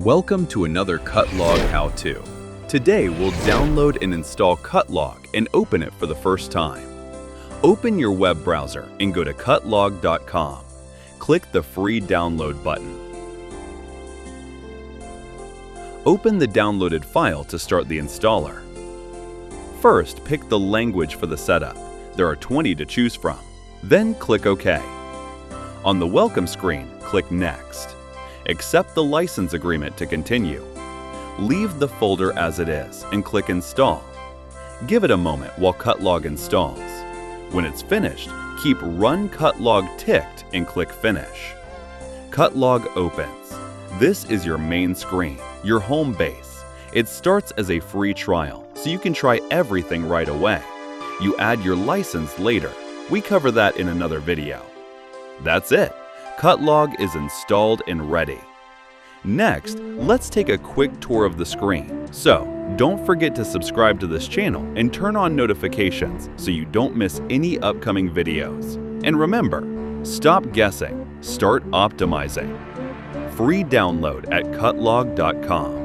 Welcome to another CutLog how-to. Today we'll download and install CutLog and open it for the first time. Open your web browser and go to cutlog.com. Click the free download button. Open the downloaded file to start the installer. First, pick the language for the setup. There are 20 to choose from. Then click OK. On the welcome screen, click Next. Accept the license agreement to continue. Leave the folder as it is and click Install. Give it a moment while CutLog installs. When it's finished, keep Run CutLog ticked and click Finish. CutLog opens. This is your main screen, your home base. It starts as a free trial, so you can try everything right away. You add your license later. We cover that in another video. That's it. CutLog is installed and ready. Next, let's take a quick tour of the screen. So, don't forget to subscribe to this channel and turn on notifications so you don't miss any upcoming videos. And remember, stop guessing, start optimizing. Free download at cutlog.com.